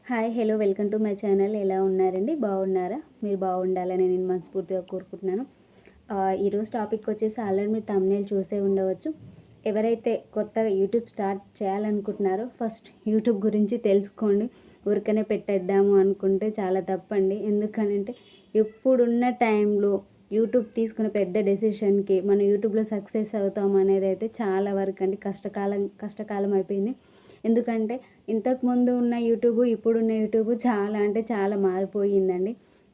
Hi hello welcome to my channel. ఎలా ఉన్నారండి? బాగున్నారా? మీరు బాగుండాలని నేను మనస్ఫూర్తిగా కోరుకుంటున్నాను. ఈరోజు టాపిక్ వచ్చేసి ఆల్రెడీ మీరు థంబ్‌నెయిల్ చూసే ఉండవచ్చు. ఎవరైతే కొత్తగా యూట్యూబ్ స్టార్ట్ చేయాలనుకుంటున్నారో ఫస్ట్ యూట్యూబ్ గురించి తెలుసుకోండి. ఊరికనే పెట్టేద్దాము అనుకుంటే చాలా తప్పండి. ఎందుకనంటే ఇప్పుడున్న టైంలో యూట్యూబ్ తీసుకునే పెద్ద డెసిషన్కి మనం యూట్యూబ్లో సక్సెస్ అవుతాం అనేది అయితే చాలా వరకు అండి కష్టకాలం అయిపోయింది. ఎందుకంటే ఇంతకుముందు ఉన్న యూట్యూబ్ ఇప్పుడున్న యూట్యూబ్ చాలా అంటే చాలా మారిపోయిందండి.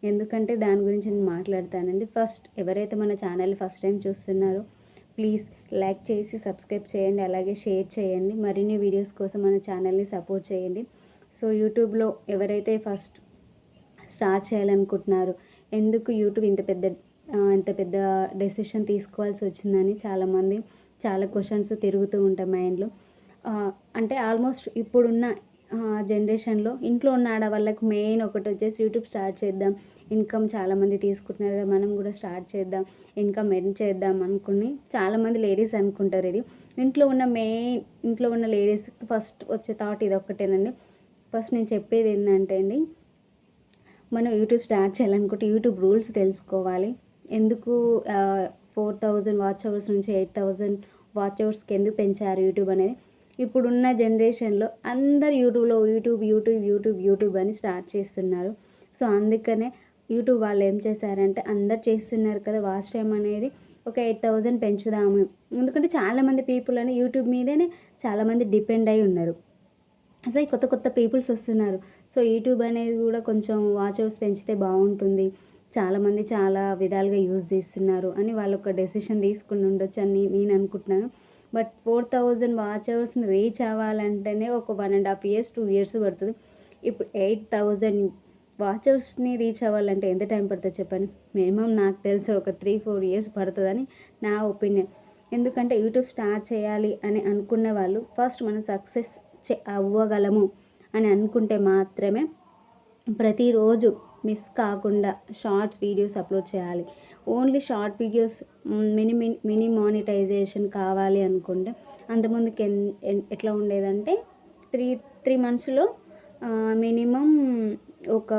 ఎందుకంటే దాని గురించి నేను మాట్లాడతానండి. ఫస్ట్ ఎవరైతే మన ఛానల్ ఫస్ట్ టైం చూస్తున్నారో ప్లీజ్ లైక్ చేసి సబ్స్క్రైబ్ చేయండి, అలాగే షేర్ చేయండి. మరిన్ని వీడియోస్ కోసం మన ఛానల్ని సపోర్ట్ చేయండి. సో యూట్యూబ్లో ఎవరైతే ఫస్ట్ స్టార్ట్ చేయాలనుకుంటున్నారో ఎందుకు యూట్యూబ్ ఇంత పెద్ద డెసిషన్ తీసుకోవాల్సి వచ్చిందని చాలామంది చాలా క్వశ్చన్స్ తిరుగుతూ ఉంటాయి మైండ్లో. అంటే ఆల్మోస్ట్ ఇప్పుడున్న జనరేషన్లో ఇంట్లో ఉన్న ఆడవాళ్ళకి మెయిన్ ఒకటి వచ్చేసి యూట్యూబ్ స్టార్ట్ చేద్దాం, ఇన్కమ్ చాలామంది తీసుకుంటున్నారు కదా, మనం కూడా స్టార్ట్ చేద్దాం, ఇన్కమ్ ఎర్న్ చేద్దాం అనుకుని చాలామంది లేడీస్ అనుకుంటారు. ఇది ఇంట్లో ఉన్న లేడీస్కి ఫస్ట్ వచ్చే థాట్ ఇది ఒక్కటేనండి. ఫస్ట్ నేను చెప్పేది ఏంటంటే అండి, మనం యూట్యూబ్ స్టార్ట్ చేయాలనుకుంటే యూట్యూబ్ రూల్స్ తెలుసుకోవాలి. ఎందుకు 4000 వాచ్ అవర్స్ నుంచి 8000 వాచ్ అవర్స్కి ఎందుకు పెంచారు యూట్యూబ్ అనేది. ఇప్పుడున్న జనరేషన్లో అందరు యూట్యూబ్ అని స్టార్ట్ చేస్తున్నారు. సో అందుకనే యూట్యూబ్ వాళ్ళు ఏం చేశారంటే, అందరు చేస్తున్నారు కదా, వాచ్ టైం అనేది ఒక 8000 పెంచుదాము. ఎందుకంటే చాలామంది పీపుల్ అని యూట్యూబ్ మీదనే చాలామంది డిపెండ్ అయి ఉన్నారు. అసలు కొత్త కొత్త పీపుల్స్ వస్తున్నారు. సో యూట్యూబ్ అనేది కూడా కొంచెం వాచ్ అవర్స్ పెంచితే బాగుంటుంది, చాలామంది చాలా విధాలుగా యూజ్ చేస్తున్నారు అని వాళ్ళు ఒక డెసిషన్ తీసుకుని ఉండొచ్చు అని నేను అనుకుంటున్నాను. బట్ 4000 వాచ్ అవర్స్ని రీచ్ అవ్వాలంటేనే ఒక 1.5 years 2 years పడుతుంది. ఇప్పుడు 8000 వాచ్ అవర్స్ని రీచ్ అవ్వాలంటే ఎంత టైం పడుతుంది చెప్పండి? మినిమం నాకు తెలిసి ఒక 3-4 years పడుతుందని నా ఒపీనియన్. ఎందుకంటే యూట్యూబ్ స్టార్ట్ చేయాలి అని అనుకున్న వాళ్ళు ఫస్ట్ మనం సక్సెస్ అవ్వగలము అని అనుకుంటే మాత్రమే ప్రతిరోజు మిస్ కాకుండా షార్ట్స్ వీడియోస్ అప్లోడ్ చేయాలి. Only short videos mini monetization కావాలి అనుకుంటే అంతకుముందుకు ఎట్లా ఉండేదంటే త్రీ మంత్స్లో మినిమం ఒక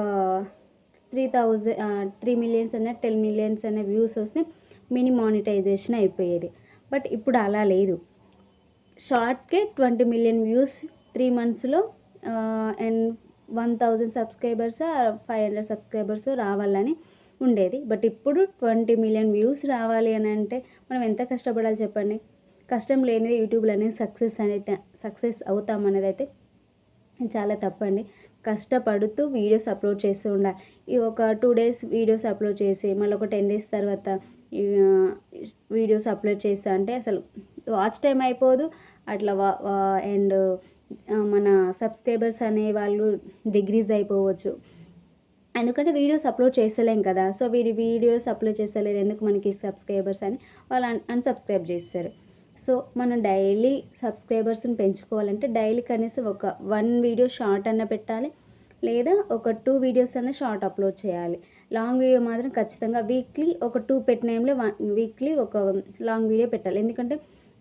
3 millions అన్న 10 millions అన్న వ్యూస్ వస్తే మినీ మానిటైజేషన్ అయిపోయేది. బట్ ఇప్పుడు అలా లేదు. షార్ట్కే 20 million వ్యూస్ 3 monthsలో అండ్ 1000 సబ్స్క్రైబర్స్ 500 సబ్స్క్రైబర్స్ రావాలని ఉండేది. బట్ ఇప్పుడు 20 million వ్యూస్ రావాలి అని అంటే మనం ఎంత కష్టపడాలి చెప్పండి? కష్టం లేనిది యూట్యూబ్లో అనేది సక్సెస్ అవుతామనేది అయితే చాలా తప్పండి. కష్టపడుతూ వీడియోస్ అప్లోడ్ చేస్తూ ఉండాలి. ఈ ఒక 2 days వీడియోస్ అప్లోడ్ చేసి మళ్ళీ ఒక 10 days తర్వాత వీడియోస్ అప్లోడ్ చేస్తా అంటే అసలు వాచ్ టైం అయిపోదు అట్లా. అండ్ మన సబ్స్క్రైబర్స్ అనే వాళ్ళు డిగ్రీస్ అయిపోవచ్చు. ఎందుకంటే వీడియోస్ అప్లోడ్ చేస్తలేం కదా. సో వీడియోస్ అప్లోడ్ చేస్తలేరు, ఎందుకు మనకి సబ్స్క్రైబర్స్ అని వాళ్ళు అన్సబ్స్క్రైబ్ చేస్తారు. సో మనం డైలీ సబ్స్క్రైబర్స్ని పెంచుకోవాలంటే డైలీ కనీసం ఒక 1 వీడియో షార్ట్ అన్న పెట్టాలి, లేదా ఒక 2 వీడియోస్ అన్న షార్ట్ అప్లోడ్ చేయాలి. లాంగ్ వీడియో మాత్రం ఖచ్చితంగా వీక్లీ ఒక 2 పెట్టిన వీక్లీ ఒక లాంగ్ వీడియో పెట్టాలి. ఎందుకంటే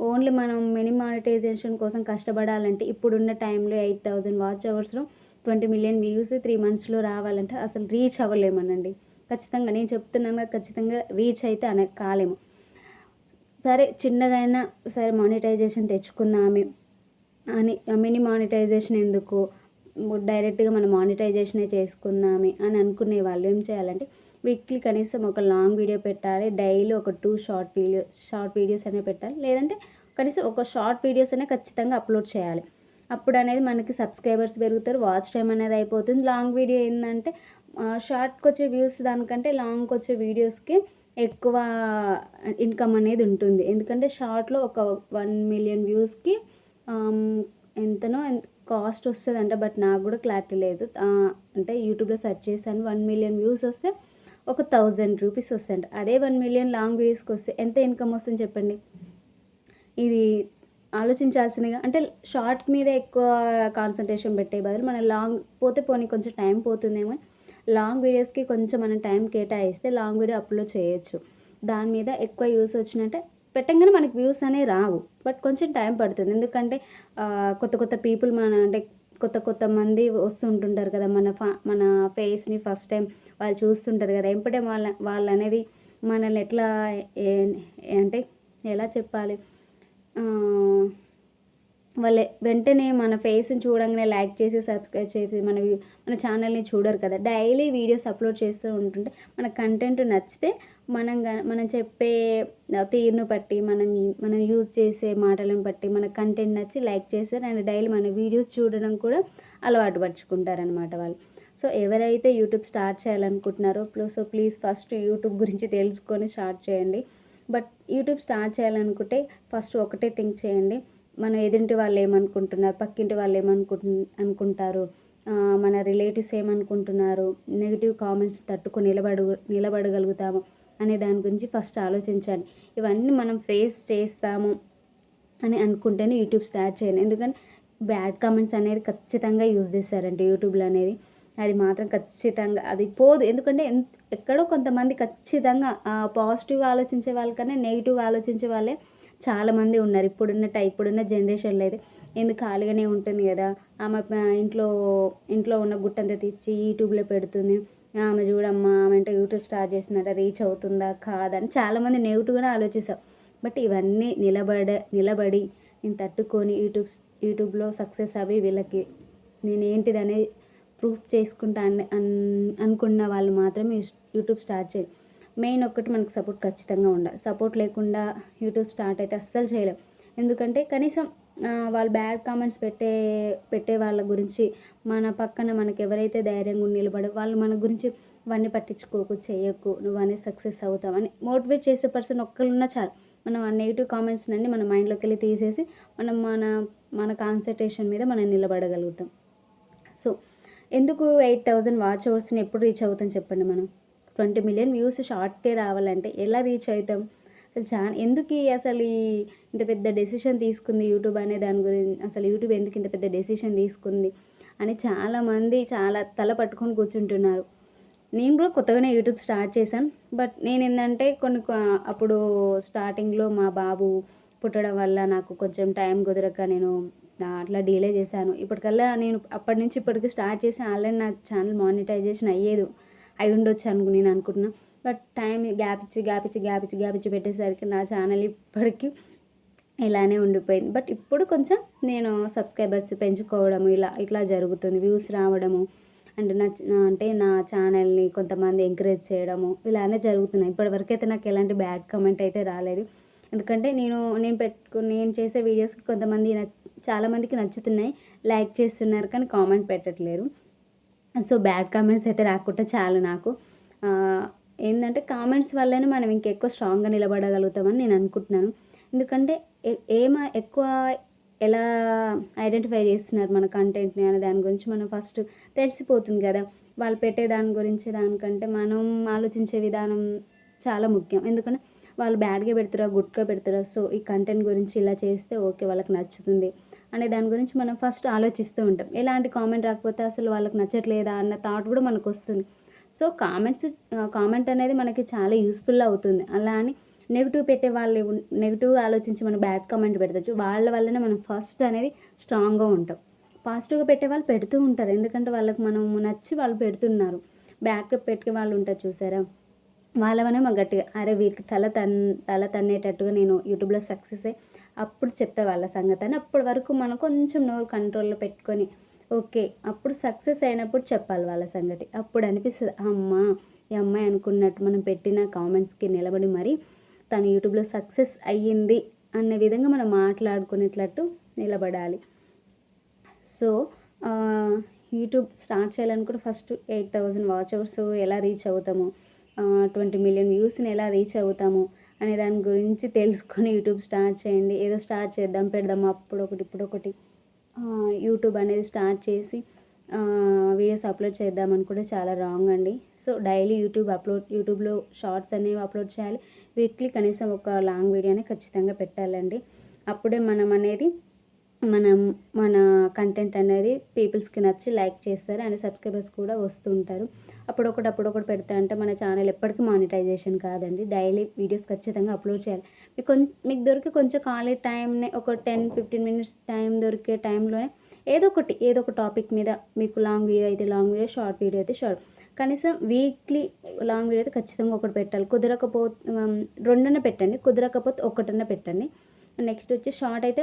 ఓన్లీ మనం మినీ మానిటైజేషన్ కోసం కష్టపడాలంటే ఇప్పుడున్న టైంలో 8000 వాచ్ అవర్స్లో 20 million వ్యూస్ 3 monthsలో రావాలంటే అసలు రీచ్ అవ్వలేమనండి. ఖచ్చితంగా నేను చెప్తున్నాను, ఖచ్చితంగా రీచ్ అయితే కాలేము. సరే చిన్నగైనా సరే మానిటైజేషన్ తెచ్చుకుందామే అని, మినీ మానిటైజేషన్ ఎందుకు, డైరెక్ట్గా మనం మానిటైజేషనే చేసుకుందామే అని అనుకునే వాళ్ళు ఏం చేయాలంటే వీక్లీ కనీసం ఒక లాంగ్ వీడియో పెట్టాలి, డైలీ ఒక 2 షార్ట్ వీడియోస్ అనేవి పెట్టాలి, లేదంటే కనీసం ఒక షార్ట్ వీడియోస్ అనే ఖచ్చితంగా అప్లోడ్ చేయాలి. అప్పుడు అనేది మనకి సబ్స్క్రైబర్స్ పెరుగుతారు, వాచ్ టైం అనేది అయిపోతుంది. లాంగ్ వీడియో ఏంటంటే షార్ట్కి వచ్చే వ్యూస్ దానికంటే లాంగ్కి వచ్చే వీడియోస్కి ఎక్కువ ఇన్కమ్ అనేది ఉంటుంది. ఎందుకంటే షార్ట్లో ఒక 1 million వ్యూస్కి ఎంతనో కాస్ట్ వస్తుందంట. బట్ నాకు కూడా క్లారిటీ లేదు. అంటే యూట్యూబ్లో సెర్చ్ చేశాను, 1 million వ్యూస్ వస్తే ఒక 1000 రూపీస్ వస్తాయంట. అదే 1 million లాంగ్ వీడియోస్కి వస్తే ఎంత ఇన్కమ్ వస్తుంది చెప్పండి? ఇది ఆలోచించాల్సిందిగా. అంటే షార్ట్ మీద ఎక్కువ కాన్సన్ట్రేషన్ పెట్టే బదులు మనం లాంగ్ పోనీ కొంచెం టైం పోతుందేమో, లాంగ్ వీడియోస్కి కొంచెం మనం టైం కేటాయిస్తే లాంగ్ వీడియో అప్లోడ్ చేయొచ్చు. దాని మీద ఎక్కువ వ్యూస్ వచ్చినట్టే పెట్టంగానే మనకి వ్యూస్ అనేవి రావు, బట్ కొంచెం టైం పడుతుంది. ఎందుకంటే కొత్త కొత్త పీపుల్ అంటే కొత్త కొత్త మంది వస్తుంటుంటారు కదా, మన ఫేస్ని ఫస్ట్ టైం వాళ్ళు చూస్తుంటారు కదా, ఎప్పుడే వాళ్ళనేది మనల్ని ఎట్లా అంటే ఎలా చెప్పాలి, వాళ్ళే వెంటనే మన ఫేస్ని చూడంగానే లైక్ చేసి సబ్స్క్రైబ్ చేసి మన ఛానల్ని చూడరు కదా. డైలీ వీడియోస్ అప్లోడ్ చేస్తూ ఉంటుంటే మన కంటెంట్ నచ్చితే మనం చెప్పే తీరును బట్టి మనం యూజ్ చేసే మాటలను బట్టి మన కంటెంట్ నచ్చి లైక్ చేస్తారు అండ్ డైలీ మన వీడియోస్ చూడడం కూడా అలవాటు పరుచుకుంటారనమాట వాళ్ళు. సో ఎవరైతే యూట్యూబ్ స్టార్ట్ చేయాలనుకుంటున్నారో ప్లీజ్ ఫస్ట్ యూట్యూబ్ గురించి తెలుసుకొని స్టార్ట్ చేయండి. బట్ యూట్యూబ్ స్టార్ట్ చేయాలనుకుంటే ఫస్ట్ ఒకటే థింక్ చేయండి, మన ఎదుటి వాళ్ళు ఏమనుకుంటున్నారు, పక్కింటి వాళ్ళు అనుకుంటారు, మన రిలేటివ్స్ ఏమనుకుంటున్నారు, నెగిటివ్ కామెంట్స్ తట్టుకొని నిలబడగలుగుతాము అనే దాని గురించి ఫస్ట్ ఆలోచించండి. ఇవన్నీ మనం ఫేస్ చేస్తాము అని అనుకుంటేనే యూట్యూబ్ స్టార్ట్ చేయండి. ఎందుకంటే బ్యాడ్ కామెంట్స్ అనేది ఖచ్చితంగా యూజ్ చేస్తారంటే యూట్యూబ్లో అనేది, అది మాత్రం ఖచ్చితంగా అది పోదు. ఎందుకంటే ఎక్కడో కొంతమంది ఖచ్చితంగా పాజిటివ్గా ఆలోచించే వాళ్ళకన్నా నెగిటివ్గా ఆలోచించే వాళ్ళే చాలామంది ఉన్నారు. ఇప్పుడున్న జనరేషన్లో అయితే ఎందుకు ఖాళీగానే ఉంటుంది కదా, ఆమె ఇంట్లో ఉన్న గుట్టంతా తెచ్చి యూట్యూబ్లో పెడుతుంది, ఆమె చూడమ్మా ఆమె అంటే యూట్యూబ్ స్టార్ట్ చేసిందట రీచ్ అవుతుందా కాదని చాలామంది నెగిటివ్గానే ఆలోచిస్తాం. బట్ ఇవన్నీ నిలబడి నేను తట్టుకొని యూట్యూబ్లో సక్సెస్ అవి వీళ్ళకి నేనేంటిదని ప్రూఫ్ చేసుకుంటా అనుకున్న వాళ్ళు మాత్రమే యూట్యూబ్ స్టార్ట్ చేయాలి. మెయిన్ ఒక్కటి మనకు సపోర్ట్ ఖచ్చితంగా ఉండాలి. సపోర్ట్ లేకుండా యూట్యూబ్ స్టార్ట్ అయితే అస్సలు చేయలేం. ఎందుకంటే కనీసం వాళ్ళు బ్యాడ్ కామెంట్స్ పెట్టే వాళ్ళ గురించి మన పక్కన మనకు ఎవరైతే ధైర్యంగా నిలబడి వాళ్ళు మన గురించి ఇవన్నీ పట్టించుకోకు, చేయకు, నువ్వు అనేది సక్సెస్ అవుతావు అని మోటివేట్ చేసే పర్సన్ ఒక్కరున్నా చాలు. మనం ఆ నెగిటివ్ కామెంట్స్ అన్నీ మన మైండ్లోకి వెళ్ళి తీసేసి మనం మన కాన్సన్ట్రేషన్ మీద మనం నిలబడగలుగుతాం. సో ఎందుకు 8,000 వాచ్ అవర్స్ని ఎప్పుడు రీచ్ అవుతాం చెప్పండి. మనం 20 మిలియన్ వ్యూస్ షార్ట్కే రావాలంటే ఎలా రీచ్ అవుతాం? ఎందుకు అసలు ఇంత పెద్ద డెసిషన్ తీసుకుంది యూట్యూబ్ అనే దాని గురించి, అసలు యూట్యూబ్ ఎందుకు ఇంత పెద్ద డెసిషన్ తీసుకుంది అని చాలామంది చాలా తల పట్టుకొని కూర్చుంటున్నారు. నేను కూడా కొత్తగానే యూట్యూబ్ స్టార్ట్ చేశాను. బట్ నేను ఏంటంటే అప్పుడు స్టార్టింగ్లో మా బాబు పుట్టడం వల్ల నాకు కొంచెం టైం కుదరక నేను అట్లా డిలే చేశాను. ఇప్పటికల్లా నేను అప్పటి నుంచి ఇప్పటికి స్టార్ట్ చేసి ఆల్రెడీ నా ఛానల్ మానిటైజేషన్ అయి ఉండొచ్చు నేను అనుకుంటున్నాను. బట్ టైం గ్యాప్ ఇచ్చి పెట్టేసరికి నా ఛానల్ ఇప్పటికీ ఇలానే ఉండిపోయింది. బట్ ఇప్పుడు కొంచెం నేను సబ్స్క్రైబర్స్ పెంచుకోవడము ఇట్లా జరుగుతుంది, వ్యూస్ రావడము అండ్ నా ఛానల్ని కొంతమంది ఎంకరేజ్ చేయడము ఇలానే జరుగుతున్నాయి. ఇప్పటివరకు అయితే నాకు ఎలాంటి బ్యాడ్ కామెంట్ అయితే రాలేదు. ఎందుకంటే నేను చేసే వీడియోస్కి చాలామందికి నచ్చుతున్నాయి, లైక్ చేస్తున్నారు, కానీ కామెంట్ పెట్టట్లేరు. సో బ్యాడ్ కామెంట్స్ అయితే రాకుండా చాలు నాకు. ఏంటంటే కామెంట్స్ వల్లనే మనం ఇంకెక్కువ స్ట్రాంగ్గా నిలబడగలుగుతామని నేను అనుకుంటున్నాను. ఎందుకంటే ఎక్కువ ఎలా ఐడెంటిఫై చేస్తున్నారు మన కంటెంట్ని అనే దాని గురించి మనం ఫస్ట్ తెలిసిపోతుంది కదా. వాళ్ళు పెట్టే దానికంటే మనం ఆలోచించే విధానం చాలా ముఖ్యం. ఎందుకంటే వాళ్ళు బ్యాడ్గా పెడతారా గుడ్గా పెడతారా, సో ఈ కంటెంట్ గురించి ఇలా చేస్తే ఓకే వాళ్ళకి నచ్చుతుంది అనే దాని గురించి మనం ఫస్ట్ ఆలోచిస్తూ ఉంటాం. ఎలాంటి కామెంట్ రాకపోతే అసలు వాళ్ళకి నచ్చట్లేదా అన్న థాట్ కూడా మనకు వస్తుంది. సో కామెంట్ అనేది మనకి చాలా యూస్ఫుల్ అవుతుంది. అలా అని నెగిటివ్ ఆలోచించి మనం బ్యాడ్ కామెంట్ పెడతాచ్చు, వాళ్ళ వల్లనే మనం ఫస్ట్ అనేది స్ట్రాంగ్గా ఉంటాం. పాజిటివ్గా పెట్టే వాళ్ళు పెడుతూ ఉంటారు, ఎందుకంటే వాళ్ళకి మనం నచ్చి వాళ్ళు పెడుతున్నారు. బ్యాడ్గా పెట్టే వాళ్ళు ఉంటారు చూసారా, వాళ్ళవనే మాకు గట్టిగా అరే వీరికి తల తన్నేటట్టుగా నేను యూట్యూబ్లో సక్సెస్ అప్పుడు చెప్తా వాళ్ళ సంగతి అని. అప్పటి వరకు మనం కొంచెం నోరు కంట్రోల్లో పెట్టుకొని ఓకే అప్పుడు సక్సెస్ అయినప్పుడు చెప్పాలి వాళ్ళ సంగతి. అప్పుడు అనిపిస్తుంది ఈ అమ్మాయి అనుకున్నట్టు మనం పెట్టిన కామెంట్స్కి నిలబడి మరి తను యూట్యూబ్లో సక్సెస్ అయ్యింది అనే విధంగా మనం మాట్లాడుకునేటట్టు నిలబడాలి. సో యూట్యూబ్ స్టార్ట్ చేయాలనుకుంటే ఫస్ట్ 8,000 వాచ్ అవర్స్ ఎలా రీచ్ అవుతాము, 20 మిలియన్ వ్యూస్ని ఎలా రీచ్ అవుతాము అనే దాని గురించి తెలుసుకొని యూట్యూబ్ స్టార్ట్ చేయండి. ఏదో స్టార్ట్ చేద్దాం పెడదాం ఇప్పుడొకటి యూట్యూబ్ అనేది స్టార్ట్ చేసి వీడియోస్ అప్లోడ్ చేద్దాం అనుకుంటే చాలా రాంగ్ అండి. సో డైలీ యూట్యూబ్లో షార్ట్స్ అనేవి అప్లోడ్ చేయాలి. వీక్లీ కనీసం ఒక లాంగ్ వీడియోనే ఖచ్చితంగా పెట్టాలండి. అప్పుడే మన కంటెంట్ అనేది పీపుల్స్కి నచ్చి లైక్ చేస్తారు అండ్ సబ్స్క్రైబర్స్ కూడా వస్తుంటారు. అప్పుడొకటి పెడతా అంటే మన ఛానల్ ఎప్పటికీ మానిటైజేషన్ కాదండి. డైలీ వీడియోస్ ఖచ్చితంగా అప్లోడ్ చేయాలి. మీకు దొరికే కొంచెం ఖాళీ టైంని ఒక 10-15 మినిట్స్ టైం దొరికే టైంలోనే ఏదో ఒక టాపిక్ మీద మీకు లాంగ్ వీడియో అయితే లాంగ్ వీడియో, షార్ట్ వీడియో అయితే షార్ట్, కనీసం వీక్లీ లాంగ్ వీడియో అయితే ఖచ్చితంగా ఒకటి పెట్టాలి. కుదరకపోతే 2 పెట్టండి, కుదరకపోతే ఒకటన్నా పెట్టండి. నెక్స్ట్ వచ్చి షార్ట్ అయితే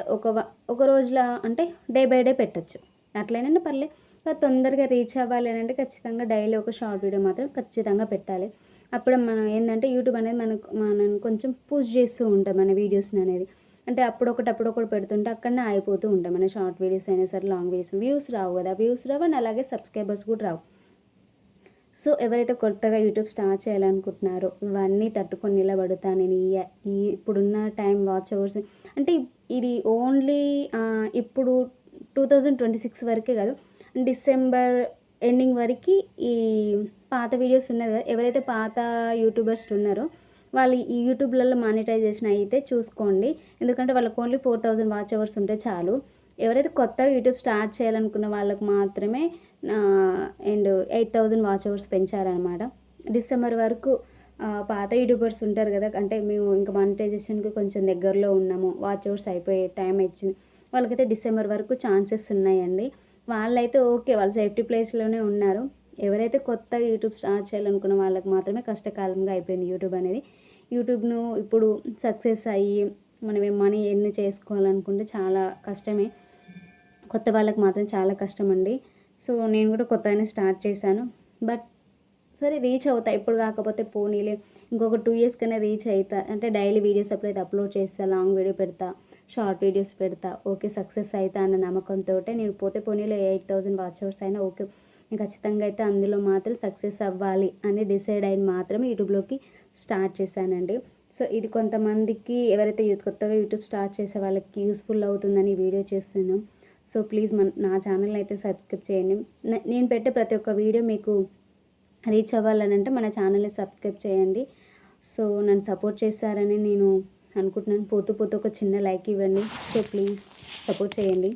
ఒక రోజులో అంటే డే బై డే పెట్టచ్చు, అట్లయినా పర్లేదు. తొందరగా రీచ్ అవ్వాలి అని అంటే ఖచ్చితంగా డైలీ ఒక షార్ట్ వీడియో మాత్రం ఖచ్చితంగా పెట్టాలి. అప్పుడు మనం ఏంటంటే యూట్యూబ్ అనేది మనం కొంచెం పుష్ చేస్తూ ఉంటాం మన వీడియోస్ని అనేది. అంటే అప్పుడొకటి పెడుతుంటే అక్కడనే ఆగిపోతూ ఉంటాం మన షార్ట్ వీడియోస్ అయినా సరే, లాంగ్ వీడియోస్. వ్యూస్ రావు కదా, వ్యూస్ రావు అండ్ అలాగే సబ్స్క్రైబర్స్ కూడా రావు. సో ఎవరైతే కొత్తగా యూట్యూబ్ స్టార్ట్ చేయాలనుకుంటున్నారో ఇవన్నీ తట్టుకొని నిలబడతా నేను ఈ ఇప్పుడున్న టైం వాచ్ అవర్స్ అంటే ఇది ఓన్లీ ఇప్పుడు 2026 వరకే కాదు, డిసెంబర్ ఎండింగ్ వరకు ఈ పాత వీడియోస్ ఉన్నది కదా, ఎవరైతే పాత యూట్యూబర్స్ ఉన్నారో వాళ్ళు ఈ యూట్యూబ్లలో మానిటైజేషన్ అయితే చూసుకోండి. ఎందుకంటే వాళ్ళకి ఓన్లీ 4000 వాచ్ అవర్స్ ఉంటే చాలు. ఎవరైతే కొత్తగా యూట్యూబ్ స్టార్ట్ చేయాలనుకున్న వాళ్ళకు మాత్రమే అండ్ 8000 వాచ్ అవర్స్ పెంచారనమాట. డిసెంబర్ వరకు పాత యూట్యూబర్స్ ఉంటారు కదా, అంటే మేము ఇంకా మానిటైజేషన్కి కొంచెం దగ్గరలో ఉన్నాము, వాచ్ అవర్స్ అయిపోయే టైం ఇచ్చింది, వాళ్ళకైతే డిసెంబర్ వరకు ఛాన్సెస్ ఉన్నాయండి. వాళ్ళైతే ఓకే, వాళ్ళు సేఫ్టీ ప్లేస్లోనే ఉన్నారు. ఎవరైతే కొత్తగా యూట్యూబ్ స్టార్ట్ చేయాలనుకున్న వాళ్ళకి మాత్రమే కష్టకాలంగా అయిపోయింది యూట్యూబ్ అనేది. యూట్యూబ్ను ఇప్పుడు సక్సెస్ అయ్యి మనం మనీ ఎన్ని చేసుకోవాలనుకుంటే చాలా కష్టమే, కొత్త వాళ్ళకి మాత్రం చాలా కష్టం అండి. సో నేను కూడా కొత్తగానే స్టార్ట్ చేశాను, బట్ సరే రీచ్ అవుతా, ఇప్పుడు కాకపోతే పోనీలే ఇంకొక 2 years కన్నా రీచ్ అవుతా. అంటే డైలీ వీడియోస్ ఎప్పుడైతే అప్లోడ్ చేస్తా, లాంగ్ వీడియో పెడతా, షార్ట్ వీడియోస్ పెడతా, ఓకే సక్సెస్ అవుతా అన్న నమ్మకంతో నేను పోతే పోనీలో 8000 వాచ్ అవర్స్ అయినా ఓకే, నేను ఖచ్చితంగా అయితే అందులో మాత్రం సక్సెస్ అవ్వాలి అని డిసైడ్ అయిన మాత్రమే యూట్యూబ్లోకి స్టార్ట్ చేశానండి. సో ఇది కొంతమందికి ఎవరైతే కొత్తగా యూట్యూబ్ స్టార్ట్ చేసే వాళ్ళకి యూస్ఫుల్ అవుతుందని వీడియో చేస్తున్నాం. సో ప్లీజ్ నా ఛానల్ అయితే సబ్స్క్రైబ్ చేయండి. నేను పెట్టే ప్రతి ఒక్క వీడియో మీకు రీచ్ అవ్వాలని అంటే మన ఛానల్ని సబ్స్క్రైబ్ చేయండి. సో నన్ను సపోర్ట్ చేస్తారని నేను అనుకుంటున్నాను. పోతూ ఒక చిన్న లైక్ ఇవ్వండి. సో ప్లీజ్ సపోర్ట్ చేయండి.